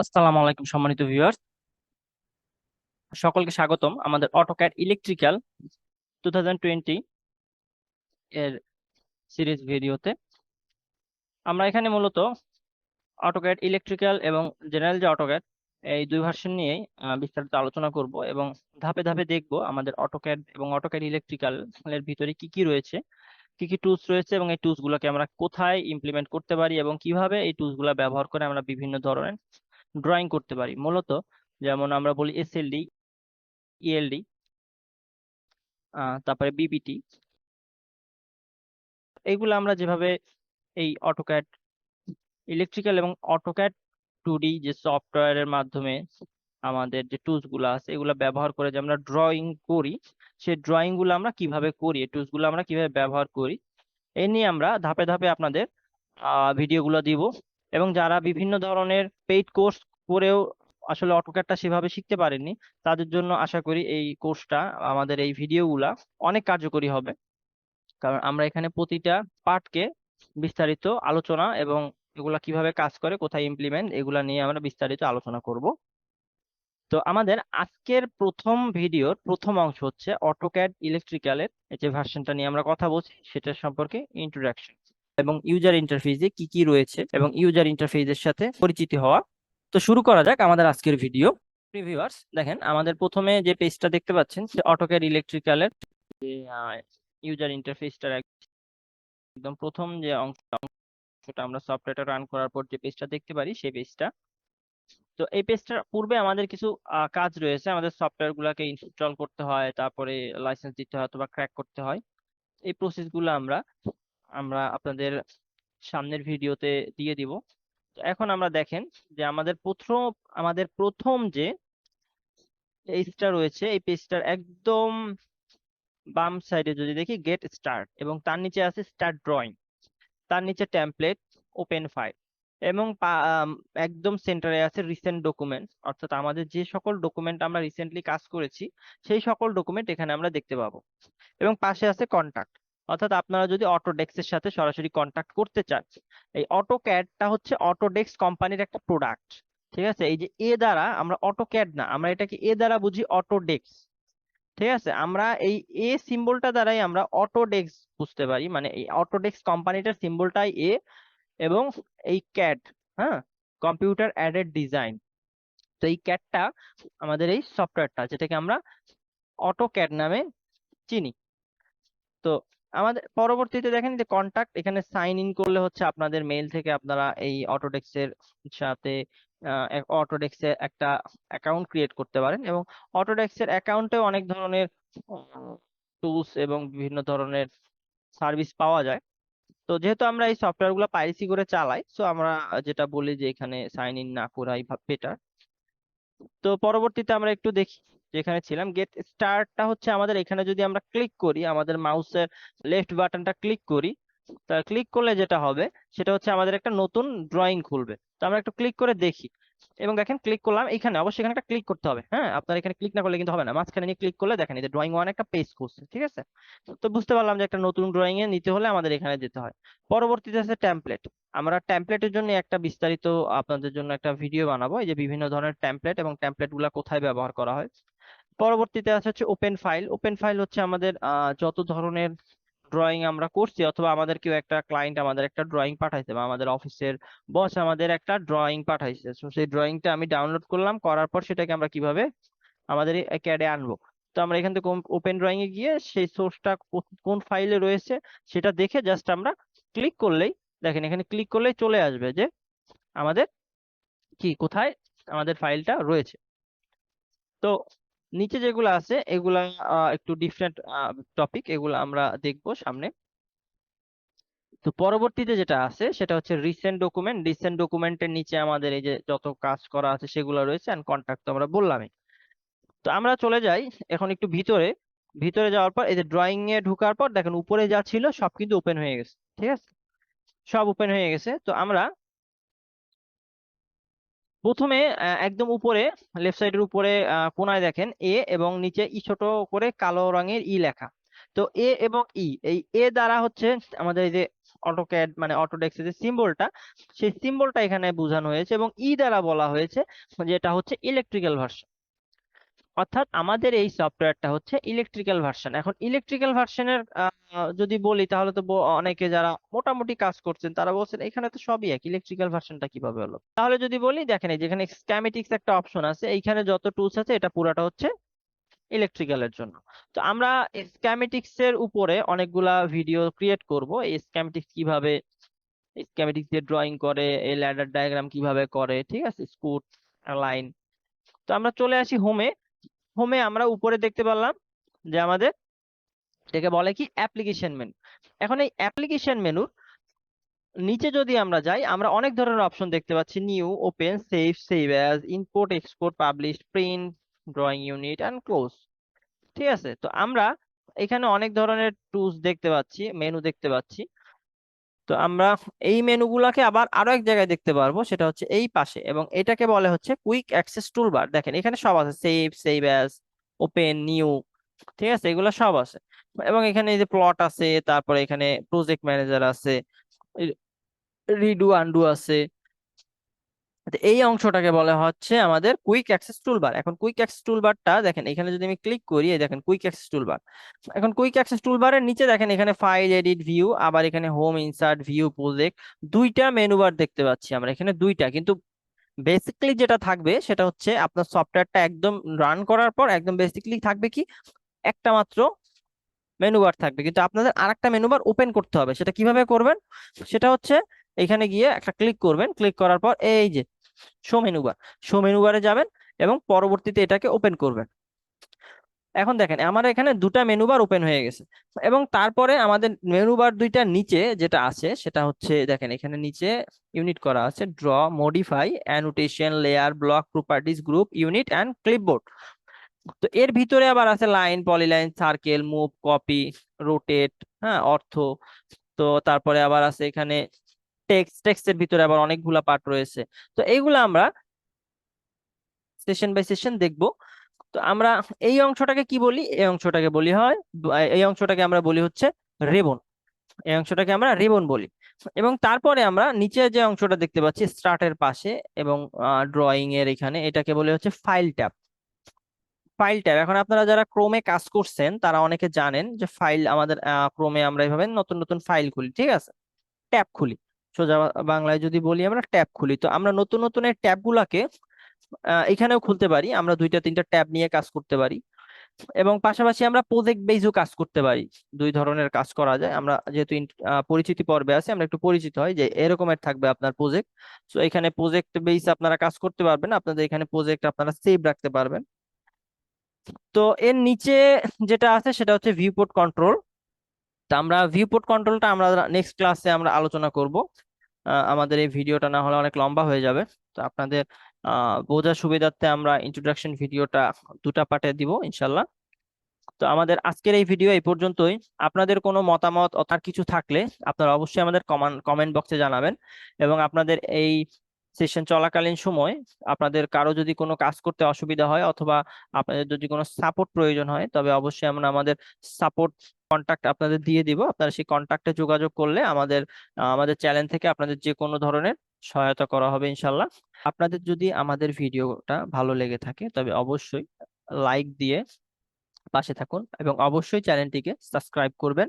আসসালামু আলাইকুম সম্মানিত ভিউয়ার্স, সকলকে স্বাগতম আমাদের অটোক্যাড ইলেকট্রিক্যাল 2020 এর সিরিজ ভিডিওতে। আমরা এখানে মূলত অটোক্যাড ইলেকট্রিক্যাল এবং জেনারেল যে অটোক্যাড এই দুই ভার্সন নিয়েই বিস্তারিত আলোচনা করব এবং ধাপে ধাপে দেখব আমাদের অটোক্যাড এবং অটোক্যাড ইলেকট্রিক্যাল এর ভিতরে কি কি রয়েছে, কি কি টুলস রয়েছে এবং এই টুলস গুলোকে আমরা কোথায় ইমপ্লিমেন্ট করতে পারি এবং কিভাবে এই টুলস গুলা ব্যবহার করে আমরা বিভিন্ন ধরনের ড্রয়িং করতে পারি। মূলত যেমন আমরা বলি এসএলডি, ইএলডি, তারপরে বিপিটি, এইগুলো আমরা যেভাবে এই অটোক্যাড ইলেকট্রিক্যাল এবং অটোক্যাড 2D যে সফটওয়্যারের মাধ্যমে আমাদের যে টুলস গুলো আছে এগুলো ব্যবহার করে যে আমরা ড্রয়িং করি, সেই ড্রয়িং গুলো আমরা কিভাবে করি, এই টুলস গুলো আমরা কিভাবে ব্যবহার করি, এই নিয়ে আমরা ধাপে ধাপে আপনাদের ভিডিওগুলো দিব। এবং যারা বিভিন্ন ধরনের পেইড কোর্স করেও আসলে অটোক্যাডটা সেভাবে শিখতে পারেননি, তাদের জন্য আশা করি এই কোর্সটা, আমাদের এই ভিডিওগুলা অনেক কার্যকরী হবে। কারণ আমরা এখানে প্রতিটা পার্টকে বিস্তারিত আলোচনা এবং এগুলা কিভাবে কাজ করে, কোথায় ইমপ্লিমেন্ট, এগুলা নিয়ে আমরা বিস্তারিত আলোচনা করব। তো আমাদের আজকের প্রথম ভিডিওর প্রথম অংশ হচ্ছে অটোক্যাড ইলেকট্রিক্যালের যে ভার্সনটা নিয়ে আমরা কথা বলছি সেটা সম্পর্কে ইন্ট্রোডাকশন এবং ইউজার ইন্টারফেসে কি কি রয়েছে এবং ইউজার ইন্টারফেসের সাথে পরিচিতি হওয়া। তো শুরু করা যাক আমাদের আজকের ভিডিও। ভিউয়ার্স দেখেন, আমাদের প্রথমে যে পেজটা দেখতে পাচ্ছেন সে অটোক্যাড ইলেকট্রিক্যালের যে ইউজার ইন্টারফেসটা একদম প্রথম যে অংশটা আমরা সফটওয়্যারটা রান করার পর যে পেজটা দেখতে পারি সেই পেজটা। তো এই পেজটার পূর্বে আমাদের কিছু কাজ রয়েছে, আমাদের সফটওয়্যার গুলাকে ইনস্টল করতে হয়, তারপরে লাইসেন্স দিতে হয় অথবা ক্র্যাক করতে হয়। এই প্রসেস গুলো আমরা আমরা আপনাদের সামনের ভিডিওতে দিয়ে দিব। তো এখন আমরা দেখেন যে আমাদের প্রথম যে পেজটা রয়েছে এই পেজটার একদম বাম সাইডে যদি দেখি গেট স্টার্ট এবং তার নিচে আছে স্টার্ট ড্রয়িং, তার নিচে টেমপ্লেট, ওপেন ফাইল এবং একদম সেন্টারে আছে রিসেন্ট ডকুমেন্ট, অর্থাৎ আমাদের যে সকল ডকুমেন্ট আমরা রিসেন্টলি কাজ করেছি সেই সকল ডকুমেন্ট এখানে আমরা দেখতে পাবো। এবং পাশে আছে কন্টাক্ট, অর্থাৎ আপনারা যদি অটোডেস্কের সাথে সরাসরি কন্টাক্ট করতে চান। এই অটোক্যাডটা হচ্ছে অটোডেস্ক কোম্পানির একটা প্রোডাক্ট, ঠিক আছে? এই যে এ দ্বারা আমরা অটোক্যাড না, আমরা এটাকে এ দ্বারা বুঝি অটোডেস্ক, ঠিক আছে? আমরা এই এ সিম্বলটা দ্বারাই আমরা অটোডেস্ক বুঝতে পারি, মানে এই অটোডেস্ক কোম্পানিটার সিম্বলটাই এ। এবং এই ক্যাড, হ্যাঁ, কম্পিউটার অ্যাডেড ডিজাইন, তো এই ক্যাডটা আমাদের এই সফটওয়্যারটা যেটাকে আমরা অটোক্যাড নামে চিনি। তো আমাদের পরবর্তীতে দেখেন যে কন্টাক্ট, এখানে সাইন ইন করলে হচ্ছে আপনাদের মেইল থেকে আপনারা এই অটোডেস্কের সাথে অটোডেস্কে একটা অ্যাকাউন্ট ক্রিয়েট করতে পারেন। এবং অটোডেস্কের অ্যাকাউন্টে অনেক ধরনের টুলস এবং বিভিন্ন ধরনের সার্ভিস পাওয়া যায়। তো যেহেতু আমরা এই সফটওয়্যার গুলো পাইরেসি করে চালাই, সো আমরা যেটা বলি যে এখানে সাইন ইন না করাই বেটার। তো পরবর্তীতে আমরা একটু দেখি, যেখানে ছিলাম গেট স্টার্টটা হচ্ছে আমাদের এখানে যদি আমরা ক্লিক করি, আমাদের মাউসের লেফট বাটনটা ক্লিক করি, তা ক্লিক করলে যেটা হবে সেটা হচ্ছে আমাদের একটা নতুন ড্রয়িং খুলবে। তো আমরা একটু ক্লিক করে দেখি এবং দেখেন ক্লিক করলাম, এখানে অবশ্যই এখানে একটা ক্লিক করতে হবে। হ্যাঁ, আপনার এখানে ক্লিক না করলে কিন্তু হবে না, মাঝখানে নিয়ে ক্লিক করলে দেখেন এই যে ড্রয়িং ওয়ান একটা পেজ খুলছে, ঠিক আছে? তো বুঝতে পারলাম যে একটা নতুন ড্রয়িং এ নিতে হলে আমাদের এখানে যেতে হয়। পরবর্তীতে আছে টেমপ্লেট। আমরা টেমপ্লেটের জন্য একটা বিস্তারিত আপনাদের জন্য একটা ভিডিও বানাবো, এই যে বিভিন্ন ধরনের টেমপ্লেট এবং টেমপ্লেট গুলা কোথায় ব্যবহার করা হয়। পরবর্তীতে আছে হচ্ছে ওপেন ফাইল। ওপেন ফাইল হচ্ছে আমাদের যত ধরনের ড্রয়িং আমরা করছি, অথবা আমাদের কেউ একটা ক্লায়েন্ট আমাদের একটা ড্রয়িং পাঠাইছে বা আমাদের অফিসের বস আমাদের একটা ড্রয়িং পাঠাইছে, তো সেই ড্রয়িংটা আমি ডাউনলোড করলাম, করার পর সেটাকে আমরা কিভাবে আমাদের এই ক্যাডে আনবো। তো আমরা এখান থেকে ওপেন ড্রয়িং এ গিয়ে সেই সোর্সটা কোন ফাইলে রয়েছে সেটা দেখে জাস্ট আমরা ক্লিক করলেই, দেখেন এখানে ক্লিক করলেই চলে আসবে যে আমাদের কি কোথায় আমাদের ফাইলটা রয়েছে। তো নিচে যেগুলো আছে এগুলা একটু ডিফারেন্ট টপিক, এগুলো আমরা দেখবো সামনে। তো পরবর্তীতে যেটা আছে সেটা হচ্ছে রিসেন্ট ডকুমেন্ট। রিসেন্ট ডকুমেন্টের নিচে আমাদের এই যে যত কাজ করা আছে সেগুলো রয়েছে, এন্ড কন্টাক্ট তো আমরা বললামই। তো আমরা চলে যাই এখন একটু ভিতরে। ভিতরে যাওয়ার পর এই যে ড্রয়িং এ ঢোকার পর দেখেন উপরে যা ছিল সব কিন্তু ওপেন হয়ে গেছে, ঠিক আছে? সব ওপেন হয়ে গেছে। তো আমরা প্রথমে একদম উপরে লেফট সাইডের উপরে কোনায় দেখেন এ এবং নিচে ই ছোট করে কালো রঙের ই লেখা। তো এ এবং ই, এই এ দ্বারা হচ্ছে আমাদের এই যে অটোক্যাড মানে অটোডেস্কের যে সিম্বলটা, সেই সিম্বলটা এখানে বোঝানো হয়েছে এবং দ্বারা বলা হয়েছে যেটা হচ্ছে ইলেকট্রিক্যাল ভার্সন। অর্থাৎ আমাদের এই সফটওয়্যারটা হচ্ছে ইলেকট্রিক্যাল ভার্সন। এখন ইলেকট্রিক্যাল ভার্সনের যদি বলি তাহলে তো অনেকে যারা মোটামুটি কাজ করছেন তারা বলছেন এখানে তো সবই এক, ইলেকট্রিক্যাল ভার্সনটা কিভাবে হলো? তাহলে যদি বলি দেখেন এই যেখানে স্ক্যামেটিক্স একটা অপশন আছে, এইখানে যত টুলস আছে এটা পুরাটা হচ্ছে ইলেকট্রিক্যালের জন্য। তো আমরা স্ক্যামেটিক্স এর উপরে অনেকগুলা ভিডিও ক্রিয়েট করব, এই স্ক্যামেটিক্স কিভাবে স্ক্যামেটিক্স দিয়ে ড্রয়িং করে, এই ল্যাডার ডায়াগ্রাম কিভাবে করে, ঠিক আছে, স্কুট লাইন। তো আমরা চলে আসি হোমে। হোমে আমরা উপরে দেখতে পারলাম যে আমাদের এটাকে বলে কি অ্যাপ্লিকেশন মেনু। এখন এই অ্যাপ্লিকেশন মেনুর নিচে যদি আমরা যাই আমরা অনেক ধরনের অপশন দেখতে পাচ্ছি, new, open, save, save as, import, export, publish, print, drawing unit and close. ঠিক আছে, তো আমরা এখানে অনেক ধরনের টুলস দেখতে পাচ্ছি, মেনু দেখতে পাচ্ছি। তো আমরা এই মেনুগুলাকে আবার আরো এক জায়গায় দেখতে পারবো, সেটা হচ্ছে এই পাশে, এবং এটাকে বলে হচ্ছে কুইক অ্যাক্সেস টুলবার। দেখেন এখানে সব আছে, save, save as, open, new, ঠিক আছে, এগুলো সব আছে। এবং এখানে এই যে প্লট আছে, তারপরে এখানে প্রজেক্ট ম্যানেজার আছে, রিডু আন্ডু আছে। তো এই অংশটাকে বলা হচ্ছে আমাদের কুইক অ্যাক্সেস টুলবার। এখন কুইক অ্যাক্সেস টুলবারটা দেখেন এখানে যদি আমি ক্লিক করি, এই দেখেন কুইক অ্যাক্সেস টুলবার। এখন কুইক অ্যাক্সেস টুলবারের নিচে দেখেন এখানে ফাইল, এডিট, ভিউ, আবার এখানে হোম, ইনসার্ট, ভিউ, প্রজেক্ট, দুইটা মেনু বার দেখতে পাচ্ছি আমরা এখানে, দুইটা। কিন্তু বেসিক্যালি যেটা থাকবে সেটা হচ্ছে আপনার সফটওয়্যারটা একদম রান করার পর একদম বেসিক্যালি থাকবে কি একটা মাত্র মেনু বার থাকবে, কিন্তু আপনাদের আরেকটা মেনু বার ওপেন করতে হবে। সেটা কিভাবে করবেন? সেটা হচ্ছে এখানে গিয়ে একটা ক্লিক করবেন, ক্লিক করার পর এই যে show menu bar, show menu বারে যাবেন এবং পরবর্তীতে এটাকে ওপেন করবেন। এখন দেখেন আমার এখানে দুটা মেনু বার ওপেন হয়ে গেছে, এবং তারপরে আমাদের মেনু বার দুইটার নিচে যেটা আছে সেটা হচ্ছে দেখেন এখানে নিচে ইউনিট করা আছে, draw, modify, annotation, layer, block, properties, group, unit and clipboard. তো এর ভিতরে আবার আছে line, polyline, circle, move, copy, rotate, হ্যাঁ, অর্থ। তো তারপরে আবার আছে এখানে টেক্সট, টেক্সটের ভিতরে আবার অনেকগুলা পার্ট রয়েছে। তো এইগুলা আমরা সেশন বাই সেশন দেখবো। তো আমরা এই অংশটাকে কি বলি? এই অংশটাকে বলি হয়, এই অংশটাকে আমরা বলি হচ্ছে রেবন। এই অংশটাকে আমরা রেবন বলি। এবং তারপরে আমরা নিচে যে অংশটা দেখতে পাচ্ছি স্টার্টের পাশে এবং ড্রয়িং এর এখানে, এটাকে বলে হচ্ছে ফাইল ট্যাব। ফাইল ট্যাব, এখন আপনারা যারা ক্রোমে কাজ করছেন তারা অনেকে জানেন যে ফাইল আমাদের ক্রোমে আমরা এইভাবে নতুন নতুন ফাইল খুলি, ঠিক আছে, ট্যাব খুলি। সোজা বাংলায় যদি বলি আমরা ট্যাব খুলি। তো আমরা নতুন নতুন এই ট্যাব গুলাকে এখানেও খুলতে পারি, আমরা দুইটা তিনটা ট্যাব নিয়ে কাজ করতে পারি। এবং পাশাপাশি আমরা প্রজেক্ট বেইজও কাজ করতে পারি। দুই ধরনের কাজ করা যায়। আমরা যেহেতু পরিচিতি পর্বে আছে, আমরা একটু পরিচিত হয় যে এরকমের থাকবে আপনার প্রজেক্ট। তো এখানে প্রজেক্ট বেইজ আপনারা কাজ করতে পারবেন, আপনাদের এখানে প্রজেক্ট আপনারা সেভ রাখতে পারবেন। তো এর নিচে যেটা আছে সেটা হচ্ছে ভিউপোর্ট কন্ট্রোল। তা আমরা ভিউপোর্ট কন্ট্রোলটা আমরা নেক্সট ক্লাসে আমরা আলোচনা করব। আমাদের এই ভিডিওটা না হলে অনেক লম্বা হয়ে যাবে। তো আপনাদের বোঝার সুবিধার্থে আমরা ইন্ট্রোডাকশন ভিডিওটা দুটা পার্টে দিব ইনশাল্লাহ। তো আমাদের আজকের এই ভিডিও এই পর্যন্তই। আপনাদের কোনো মতামত অথার কিছু থাকলে আপনারা অবশ্যই আমাদের কমেন্ট বক্সে জানাবেন। এবং আপনাদের এই সেশন চলাকালীন সময় আপনাদের কারো যদি কোনো কাজ করতে অসুবিধা হয় অথবা আপনাদের যদি কোনো সাপোর্ট প্রয়োজন হয়, তবে অবশ্যই আমরা আমাদের সাপোর্ট কন্টাক্ট আপনাদের দিয়ে দিব। আপনারা সেই কন্টাক্টে যোগাযোগ করলে আমাদের চ্যানেল থেকে আপনাদের যে কোনো ধরনের সহায়তা করা হবে ইনশাল্লাহ। আপনাদের যদি আমাদের ভিডিওটা ভালো লেগে থাকে তবে অবশ্যই লাইক দিয়ে পাশে থাকুন এবং অবশ্যই চ্যানেলটিকে সাবস্ক্রাইব করবেন।